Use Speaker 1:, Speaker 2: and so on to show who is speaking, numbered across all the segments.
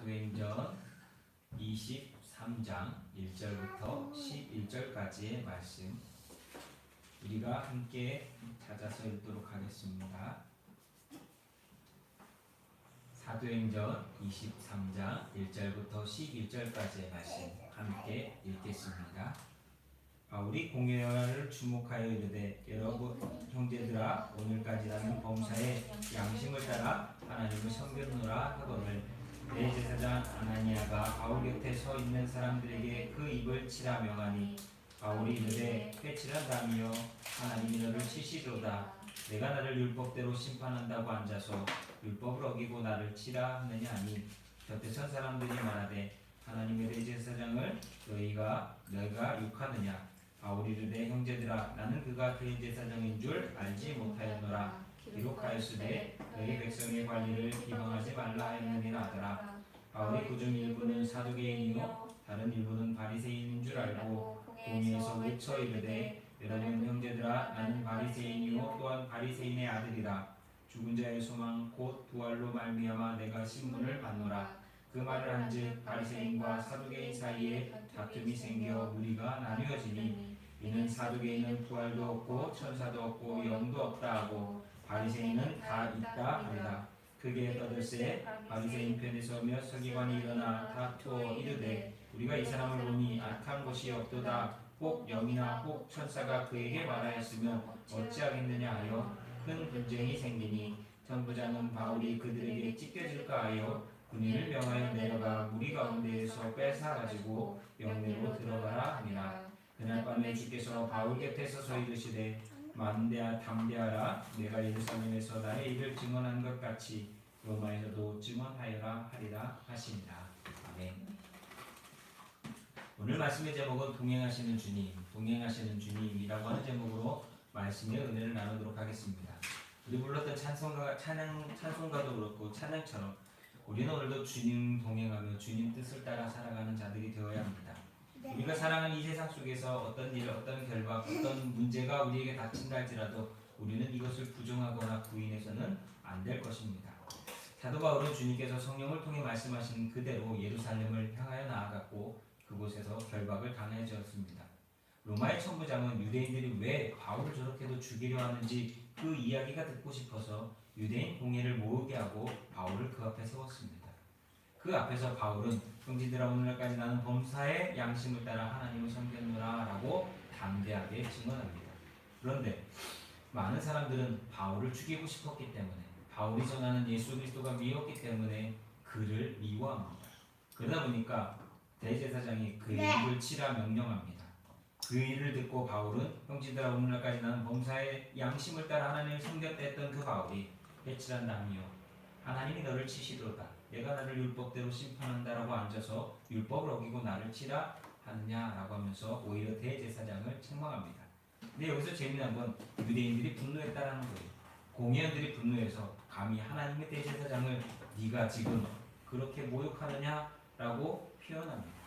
Speaker 1: 사도행전 23장 1절부터 11절까지의 말씀 우리가 함께 찾아서 읽도록 하겠습니다. 사도행전 23장 1절부터 11절까지의 말씀 함께 읽겠습니다. 바울이 공회를 주목하여 이르되 여러분 형제들아 오늘까지 나는 범사에 양심을 따라 하나님을 섬겼노라 하거늘 대제사장 아나니아가 바울 곁에 서 있는 사람들에게 그 입을 치라 명하니 바울이 이르되 회칠한다며 하나님이 너를 치시도다. 내가 나를 율법대로 심판한다고 앉아서 율법을 어기고 나를 치라 하느냐 하니 곁에 선 사람들이 말하되 하나님의 대제사장을 너희가 욕하느냐. 바울이 이르되 형제들아 나는 그가 대제사장인 줄 알지 못하였노라. 기록하였으되 너희 백성의 관리를 비방하지 말라 하였느니라 하더라. 바울이 그중 일부는 사두개인이요 다른 일부는 바리새인인 줄 알고 공회에서 외쳐 이르되 여러분 형제들아 나는 바리새인이요 또한 바리새인의 아들이라. 죽은 자의 소망 곧 부활로 말미암아 내가 신문을 받노라. 그 말을 한즉 바리새인과 사두개인 사이에 다툼이 생겨 무리가 나뉘어지니 이는 사두개인은 부활도 없고 천사도 없고 영도 없다 하고 바리새인은 다 있다 하리라. 크게 떠들세 바리새인 편에 서며 서기관이 일어나 다투어 이르되 우리가 이 사람을 보니 악한 것이 없도다. 혹 영이나 혹 천사가 그에게 말하였으면 어찌하겠느냐 하여 큰 분쟁이 생기니 전부장은 바울이 그들에게 찢겨질까 하여 군인을 명하여 내려가 무리 가운데에서 뺏어가지고 영내로 들어가라 하니라. 그날 밤에 주께서 바울 곁에 서서 이르시되 만대하 담대하라. 내가 예루살렘에서 나의 일을 증언한 것 같이 로마에서도 증언하여라 하리라 하시니라. 아멘. 오늘 말씀의 제목은 동행하시는 주님이라고 하는 제목으로 말씀의 은혜를 나누도록 하겠습니다. 우리 불렀던 찬송가도 그렇고 찬양처럼 우리는 오늘도 주님 동행하며 주님 뜻을 따라 살아가는 자들이 되어야 합니다. 우리가 살아가는 이 세상 속에서 어떤 일, 어떤 결과, 어떤 문제가 우리에게 닥친다 할지라도 우리는 이것을 부정하거나 부인해서는 안 될 것입니다. 사도 바울은 주님께서 성령을 통해 말씀하신 그대로 예루살렘을 향하여 나아갔고 그곳에서 결박을 당해졌습니다. 로마의 천부장은 유대인들이 왜 바울을 저렇게도 죽이려 하는지 그 이야기가 듣고 싶어서 유대인 공회를 모으게 하고 바울을 그 앞에 세웠습니다. 그 앞에서 바울은 형제들아 오늘날까지 나는 범사의 양심을 따라 하나님을 섬겼노라 라고 담대하게 증언합니다. 그런데 많은 사람들은 바울을 죽이고 싶었기 때문에 바울이 전하는 예수 그리스도가 미웠기 때문에 그를 미워합니다. 그러다 보니까 대제사장이 그의 입을 치라 명령합니다. 그 일을 듣고 바울은 형제들아 오늘날까지 나는 범사의 양심을 따라 하나님을 섬겼다 했던 그 바울이 회칠한다며 하나님이 너를 치시도다. 내가 나를 율법대로 심판한다라고 앉아서 율법을 어기고 나를 치라 하느냐라고 하면서 오히려 대제사장을 책망합니다. 근데 여기서 재미난 건 유대인들이 분노했다라는 거예요. 공회원들이 분노해서 감히 하나님의 대제사장을 네가 지금 그렇게 모욕하느냐라고 표현합니다.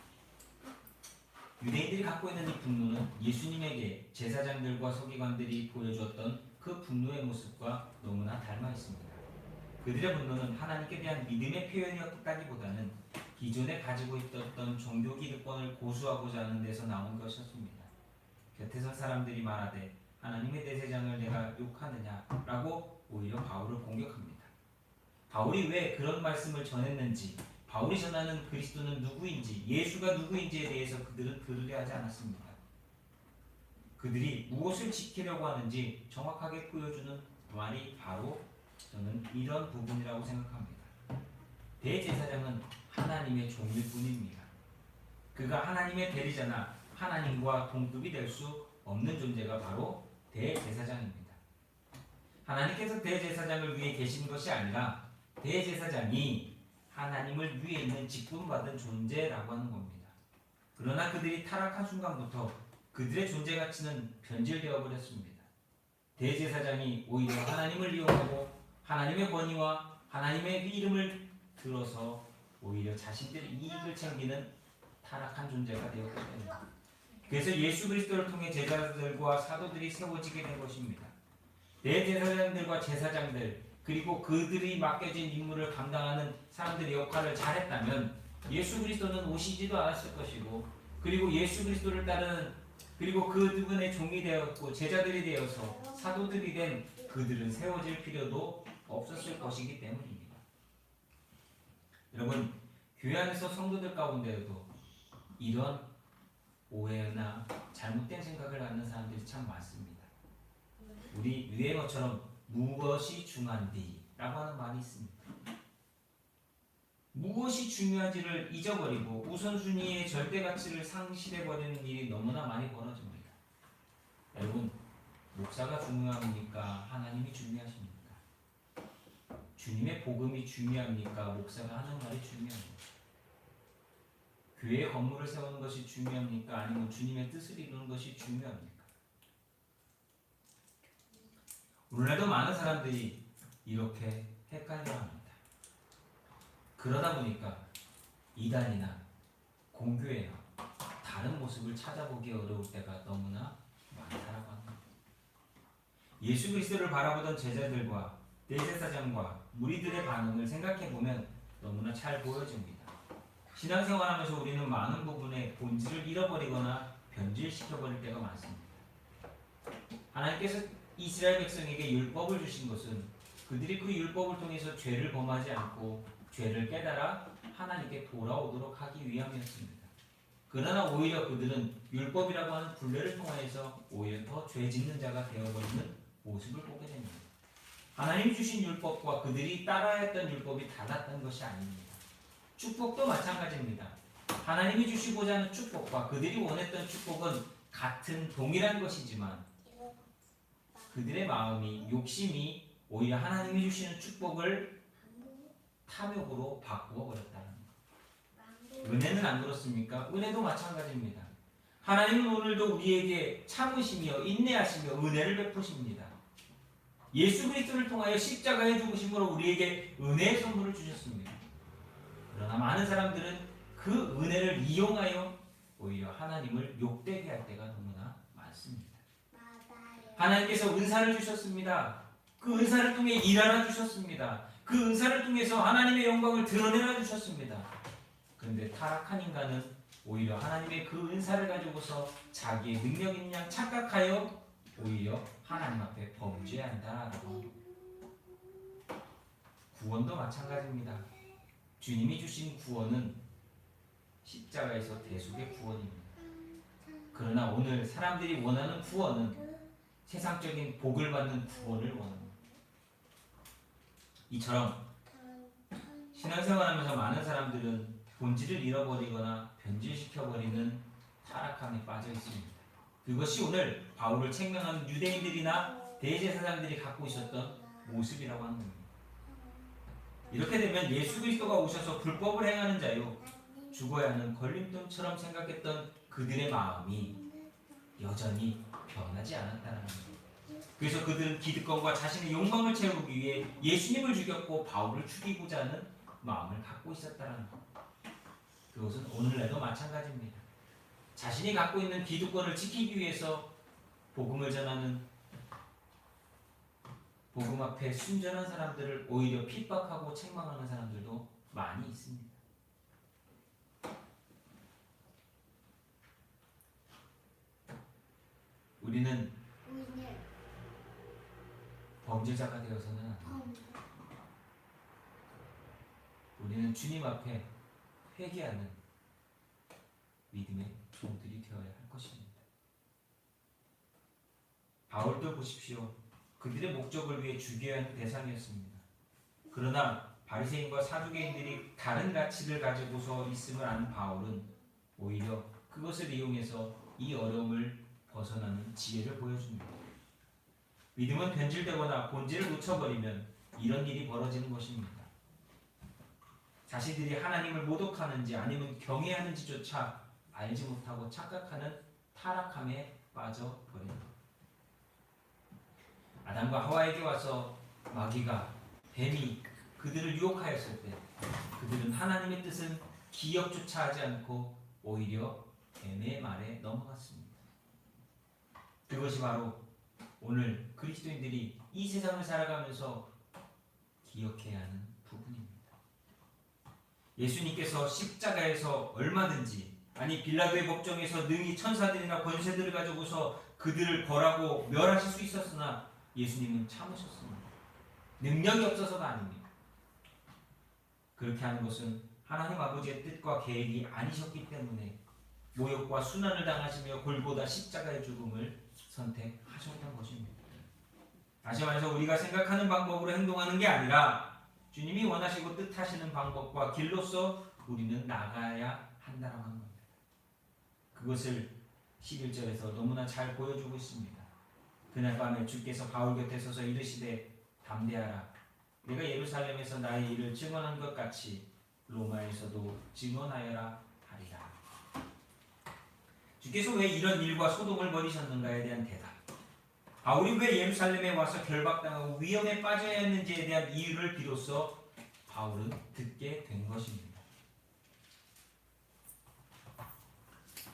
Speaker 1: 유대인들이 갖고 있는 이 분노는 예수님에게 제사장들과 서기관들이 보여주었던 그 분노의 모습과 너무나 닮아 있습니다. 그들의 분노는 하나님께 대한 믿음의 표현이었다기보다는 기존에 가지고 있었던 종교 기득권을 고수하고자 하는 데서 나온 것이었습니다. 곁에 선 사람들이 말하되 하나님의 대제사장을 내가 욕하느냐라고 오히려 바울을 공격합니다. 바울이 왜 그런 말씀을 전했는지, 바울이 전하는 그리스도는 누구인지, 예수가 누구인지에 대해서 그들은 들으려 하지 않았습니다. 그들이 무엇을 지키려고 하는지 정확하게 보여주는 말이 바로 저는 이런 부분이라고 생각합니다. 대제사장은 하나님의 종일 뿐입니다. 그가 하나님의 대리자나 하나님과 동급이 될 수 없는 존재가 바로 대제사장입니다. 하나님께서 대제사장을 위해 계신 것이 아니라 대제사장이 하나님을 위해 있는 직분받은 존재라고 하는 겁니다. 그러나 그들이 타락한 순간부터 그들의 존재 가치는 변질되어 버렸습니다. 대제사장이 오히려 하나님을 이용하고 하나님의 권위와 하나님의 이름을 들어서 오히려 자신들의 이익을 챙기는 타락한 존재가 되었기 때문입니다. 그래서 예수 그리스도를 통해 제자들과 사도들이 세워지게 된 것입니다. 대제사장들과 제사장들 그리고 그들이 맡겨진 임무를 감당하는 사람들의 역할을 잘했다면 예수 그리스도는 오시지도 않았을 것이고, 그리고 예수 그리스도를 따르는, 그리고 그분의 종이 되었고 제자들이 되어서 사도들이 된 그들은 세워질 필요도 없었을 것이기 때문입니다. 여러분, 교회 안에서 성도들 가운데에도 이런 오해나 잘못된 생각을 갖는 사람들이 참 많습니다. 우리 유행어처럼 무엇이 중요한디 라고 하는 말이 있습니다. 무엇이 중요한지를 잊어버리고 우선순위의 절대 가치를 상실해버리는 일이 너무나 많이 벌어집니다. 여러분, 목사가 중요합니까? 하나님이 중요하십니까? 주님의 복음이 중요합니까? 목사가 하는 말이 중요합니까? 교회 건물을 세우는 것이 중요합니까? 아니면 주님의 뜻을 이루는 것이 중요합니까? 오늘날도 많은 사람들이 이렇게 헷갈려합니다. 그러다 보니까 이단이나 공교회나 다른 모습을 찾아보기 어려울 때가 너무나 많다라고 합니다. 예수 그리스도를 바라보던 제자들과 대제사장과 무리들의 반응을 생각해보면 너무나 잘 보여집니다. 신앙생활하면서 우리는 많은 부분에 본질을 잃어버리거나 변질시켜버릴 때가 많습니다. 하나님께서 이스라엘 백성에게 율법을 주신 것은 그들이 그 율법을 통해서 죄를 범하지 않고 죄를 깨달아 하나님께 돌아오도록 하기 위함이었습니다. 그러나 오히려 그들은 율법이라고 하는 굴레를 통해서 오히려 더 죄 짓는 자가 되어버리는 모습을 보게 됩니다. 하나님이 주신 율법과 그들이 따라야 했던 율법이 달랐던 것이 아닙니다. 축복도 마찬가지입니다. 하나님이 주시고자 하는 축복과 그들이 원했던 축복은 같은 동일한 것이지만 그들의 마음이, 욕심이 오히려 하나님이 주시는 축복을 탐욕으로 바꾸어 버렸다는 것. 은혜는 안 그렇습니까? 은혜도 마찬가지입니다. 하나님은 오늘도 우리에게 참으시며 인내하시며 은혜를 베푸십니다. 예수 그리스도를 통하여 십자가의 죽으심으로 우리에게 은혜의 선물을 주셨습니다. 그러나 많은 사람들은 그 은혜를 이용하여 오히려 하나님을 욕되게 할 때가 너무나 많습니다. 하나님께서 은사를 주셨습니다. 그 은사를 통해 일하라 주셨습니다. 그 은사를 통해서 하나님의 영광을 드러내라 주셨습니다. 그런데 타락한 인간은 오히려 하나님의 그 은사를 가지고서 자기의 능력인 양 착각하여 오히려 하나님 앞에 범죄한다라고 합니다. 구원도 마찬가지입니다. 주님이 주신 구원은 십자가에서 대속의 구원입니다. 그러나 오늘 사람들이 원하는 구원은 세상적인 복을 받는 구원을 원합니다. 이처럼 신앙생활하면서 많은 사람들은 본질을 잃어버리거나 변질시켜버리는 타락함에 빠져 있습니다. 그것이 오늘 바울을 책망하는 유대인들이나 대제사장들이 갖고 있었던 모습이라고 하는 겁니다. 이렇게 되면 예수 그리스도가 오셔서 불법을 행하는 자요 죽어야 하는 걸림돌처럼 생각했던 그들의 마음이 여전히 변하지 않았다는 겁니다. 그래서 그들은 기득권과 자신의 욕망을 채우기 위해 예수님을 죽였고 바울을 죽이고자 하는 마음을 갖고 있었다는 것. 그것은 오늘날도 마찬가지입니다. 자신이 갖고 있는 기득권을 지키기 위해서 복음을 전하는 복음 앞에 순전한 사람들을 오히려 핍박하고 책망하는 사람들도 많이 있습니다. 우리는 범죄자가 되어서는 안 됩니다. 우리는 주님 앞에 회개하는 믿음의 종들이 되어야 할 것입니다. 바울도 보십시오. 그들의 목적을 위해 죽여야 하는 대상이었습니다. 그러나 바리새인과 사두개인들이 다른 가치를 가지고서 있음을 아는 바울은 오히려 그것을 이용해서 이 어려움을 벗어나는 지혜를 보여줍니다. 믿음은 변질되거나 본질을 놓쳐버리면 이런 일이 벌어지는 것입니다. 자신들이 하나님을 모독하는지 아니면 경외하는지조차 알지 못하고 착각하는 타락함에 빠져버립니다. 아담과 하와에게 와서 마귀가, 뱀이 그들을 유혹하였을 때 그들은 하나님의 뜻은 기억조차 하지 않고 오히려 뱀의 말에 넘어갔습니다. 그것이 바로 오늘 그리스도인들이 이 세상을 살아가면서 기억해야 하는 부분입니다. 예수님께서 십자가에서 얼마든지, 아니 빌라도의 법정에서 능히 천사들이나 권세들을 가지고서 그들을 벌하고 멸하실 수 있었으나 예수님은 참으셨습니다. 능력이 없어서가 아닙니다. 그렇게 하는 것은 하나님 아버지의 뜻과 계획이 아니셨기 때문에 모욕과 순환을 당하시며 골고다 십자가의 죽음을 선택하셨던 것입니다. 다시 말해서 우리가 생각하는 방법으로 행동하는 게 아니라 주님이 원하시고 뜻하시는 방법과 길로서 우리는 나가야 한다라고 하는 겁니다. 그것을 11절에서 너무나 잘 보여주고 있습니다. 그날 밤에 주께서 바울 곁에 서서 이르시되 담대하라. 내가 예루살렘에서 나의 일을 증언한 것 같이 로마에서도 증언하여라 하리라. 주께서 왜 이런 일과 소동을 벌이셨는가에 대한 대답, 바울이 왜 예루살렘에 와서 결박당하고 위험에 빠져야 했는지에 대한 이유를 비로소 바울은 듣게 된 것입니다.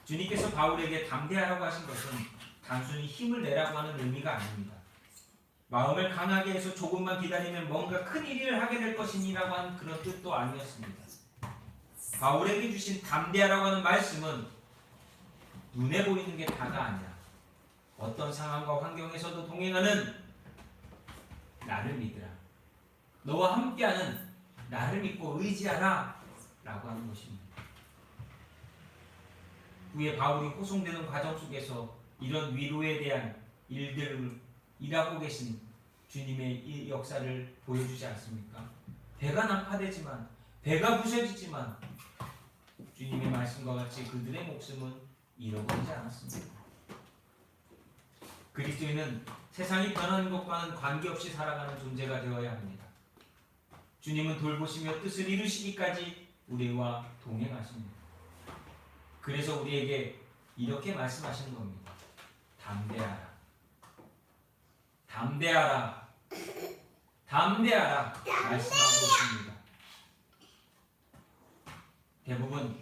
Speaker 1: 주님께서 바울에게 담대하라고 하신 것은 단순히 힘을 내라고 하는 의미가 아닙니다. 마음을 강하게 해서 조금만 기다리면 뭔가 큰 일을 하게 될 것이니라고 하는 그런 뜻도 아니었습니다. 바울에게 주신 담대하라고 하는 말씀은 눈에 보이는 게 다가 아니라 어떤 상황과 환경에서도 동행하는 나를 믿으라, 너와 함께하는 나를 믿고 의지하라 라고 하는 것입니다. 후에 바울이 호송되는 과정 속에서 이런 위로에 대한 일들을 일하고 계신 주님의 이 역사를 보여주지 않습니까? 배가 난파되지만, 배가 부서지지만 주님의 말씀과 같이 그들의 목숨은 잃어버리지 않았습니다. 그리스도인은 세상이 변하는 것과는 관계없이 살아가는 존재가 되어야 합니다. 주님은 돌보시며 뜻을 이루시기까지 우리와 동행하십니다. 그래서 우리에게 이렇게 말씀하시는 겁니다. 담대하라. 담대하라. 담대하라. 말씀하고 있습니다. 대부분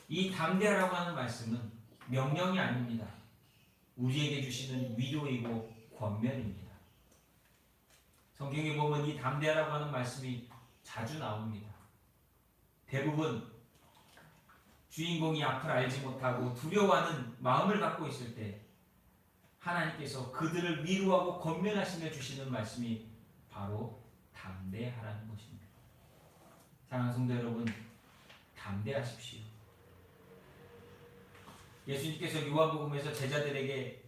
Speaker 1: 이 담대하라고 하는 말씀은 명령이 아닙니다. 우리에게 주시는 위로이고 권면입니다. 성경에 보면 이 담대하라고 하는 말씀이 자주 나옵니다. 대부분 주인공이 앞을 알지 못하고 두려워하는 마음을 갖고 있을 때 하나님께서 그들을 위로하고 권면하시며 주시는 말씀이 바로 담대하라는 것입니다. 사랑하는 성도 여러분, 담대하십시오. 예수님께서 요한복음에서 제자들에게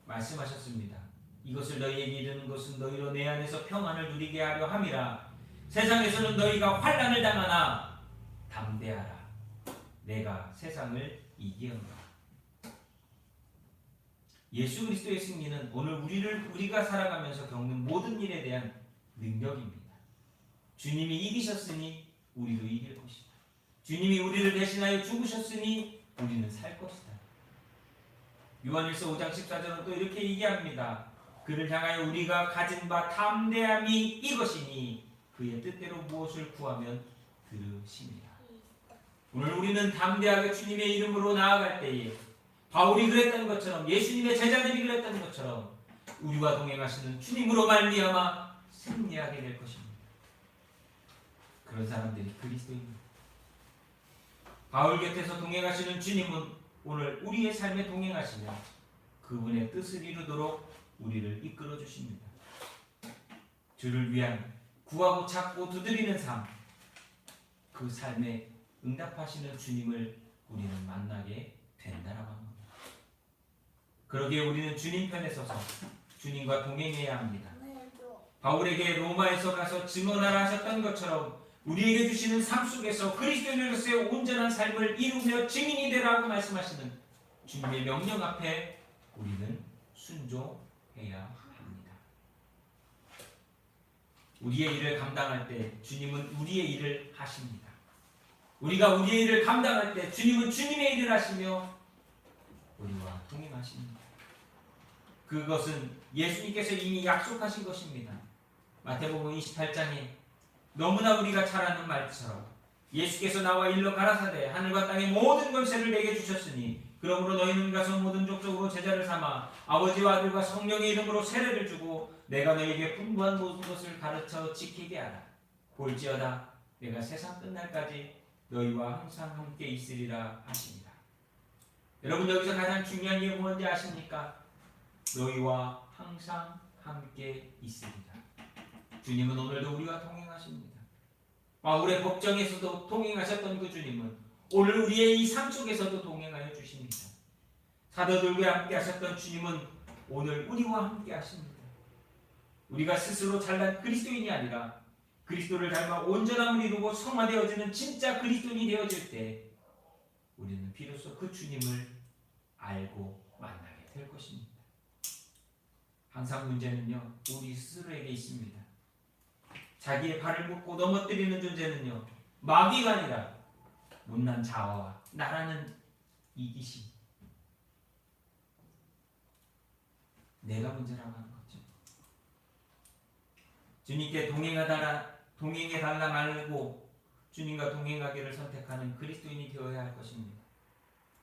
Speaker 1: 말씀하셨습니다. 이것을 너희에게 이르는 것은 너희로 내 안에서 평안을 누리게 하려 함이라. 세상에서는 너희가 환난을 당하나 담대하라. 내가 세상을 이기었노라. 예수 그리스도의 승리는 오늘 우리가 살아가면서 겪는 모든 일에 대한 능력입니다. 주님이 이기셨으니 우리도 이길 것이다. 주님이 우리를 대신하여 죽으셨으니 우리는 살 것이다. 요한일서 5장 14절은 또 이렇게 얘기합니다. 그를 향하여 우리가 가진 바 담대함이 이것이니 그의 뜻대로 무엇을 구하면 들으십니다. 오늘 우리는 담대하게 주님의 이름으로 나아갈 때에 바울이 그랬던 것처럼, 예수님의 제자들이 그랬던 것처럼 우리와 동행하시는 주님으로 말미암아 승리하게 될 것입니다. 그런 사람들이 그리스도입니다. 바울 곁에서 동행하시는 주님은 오늘 우리의 삶에 동행하시며 그분의 뜻을 이루도록 우리를 이끌어 주십니다. 주를 위한 구하고 찾고 두드리는 삶, 그 삶에 응답하시는 주님을 우리는 만나게 된다라고 합니다. 그러기에 우리는 주님 편에 서서 주님과 동행해야 합니다. 바울에게 로마에서 가서 증언하라 하셨던 것처럼 우리에게 주시는 삶 속에서 그리스도인으로서의 온전한 삶을 이루며 증인이 되라고 말씀하시는 주님의 명령 앞에 우리는 순종해야 합니다. 우리의 일을 감당할 때 주님은 우리의 일을 하십니다. 우리가 우리의 일을 감당할 때 주님은 주님의 일을 하시며 우리와 동행하십니다. 그것은 예수님께서 이미 약속하신 것입니다. 마태복음 28장에 너무나 우리가 잘 아는 말처럼 예수께서 나와 일러 가라사대 하늘과 땅의 모든 권세를 내게 주셨으니 그러므로 너희는 가서 모든 족속으로 제자를 삼아 아버지와 아들과 성령의 이름으로 세례를 주고 내가 너희에게 분부한 모든 것을 가르쳐 지키게 하라. 볼지어다 내가 세상 끝날까지 너희와 항상 함께 있으리라 하시니라. 여러분, 여기서 가장 중요한 게 뭔지 아십니까? 너희와 항상 함께 있으리라. 주님은 오늘도 우리와 동행하십니다. 바울의 법정에서도 동행하셨던 그 주님은 오늘 우리의 이 삶 속에서도 동행하여 주십니다. 사도들과 함께 하셨던 주님은 오늘 우리와 함께 하십니다. 우리가 스스로 잘난 그리스도인이 아니라 그리스도를 닮아 온전함을 이루고 성화되어지는 진짜 그리스도인이 되어질 때 우리는 비로소 그 주님을 알고 만나게 될 것입니다. 항상 문제는요, 우리 스스로에게 있습니다. 자기의 발을 묶고 넘어뜨리는 존재는요, 마귀가 아니라 못난 자아와 나라는 이기심, 내가 문제라고 하는 거죠. 주님께 동행해달라 말고 주님과 동행하기를 선택하는 그리스도인이 되어야 할 것입니다.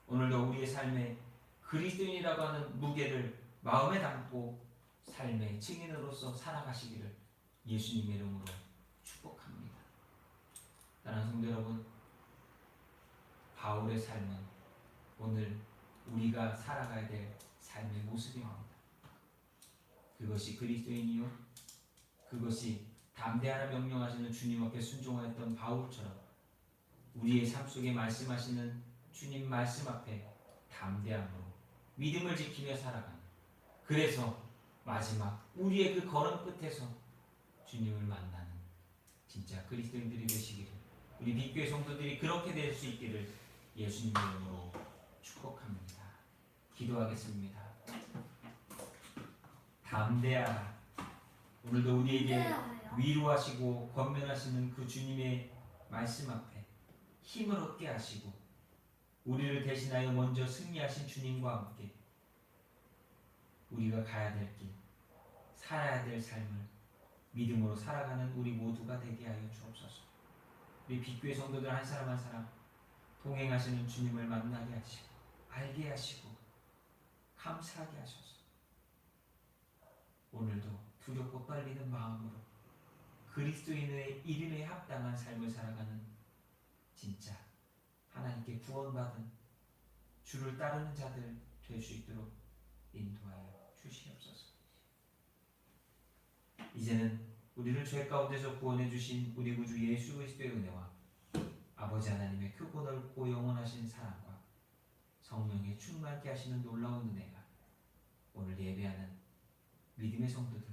Speaker 1: 오늘도 우리의 삶에 그리스도인이라고 하는 무게를 마음에 담고 삶의 증인으로서 살아가시기를 예수님의 이름으로 축복합니다. 사랑하는 성도 여러분, 바울의 삶은 오늘 우리가 살아가야 될 삶의 모습입니다. 그것이 그리스도인이요, 그것이 담대하라 명령하시는 주님 앞에 순종하였던 바울처럼 우리의 삶 속에 말씀하시는 주님 말씀 앞에 담대함으로 믿음을 지키며 살아가는, 그래서 마지막 우리의 그 걸음 끝에서 주님을 만나는 진짜 그리스도인들이 되시기를, 우리 빛교회 성도들이 그렇게 될 수 있기를 예수님 이름으로 축복합니다. 기도하겠습니다. 담대하라. 오늘도 우리에게 위로하시고 권면하시는 그 주님의 말씀 앞에 힘을 얻게 하시고 우리를 대신하여 먼저 승리하신 주님과 함께 우리가 가야 될 길, 살아야 될 삶을 믿음으로 살아가는 우리 모두가 되게 하여 주옵소서. 우리 빛교회 성도들 한 사람 한 사람 동행하시는 주님을 만나게 하시고 알게 하시고 감사하게 하소서. 오늘도 두렵고 떨리는 마음으로 그리스도인의 이름에 합당한 삶을 살아가는 진짜 하나님께 구원받은 주를 따르는 자들 될 수 있도록 인도하여 주시옵소서. 이제는 우리를 죄 가운데서 구원해 주신 우리 구주 예수 그리스도의 은혜와 아버지 하나님의 크고 넓고 영원하신 사랑과 성령의 충만케 하시는 놀라운 은혜가 오늘 예배하는 믿음의 성도들,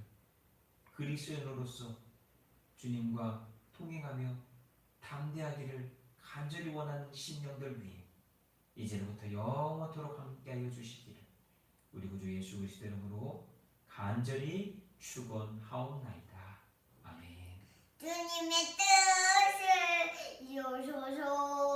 Speaker 1: 그리스도인으로서 주님과 통행하며 담대하기를 간절히 원하는 심령들 위해 이제부터 영원토록 함께하여 주시기를 우리 구주 예수 그리스도 이름으로 간절히 축원하옵나이다. 아멘.
Speaker 2: 주님의 뜻을 이루소서.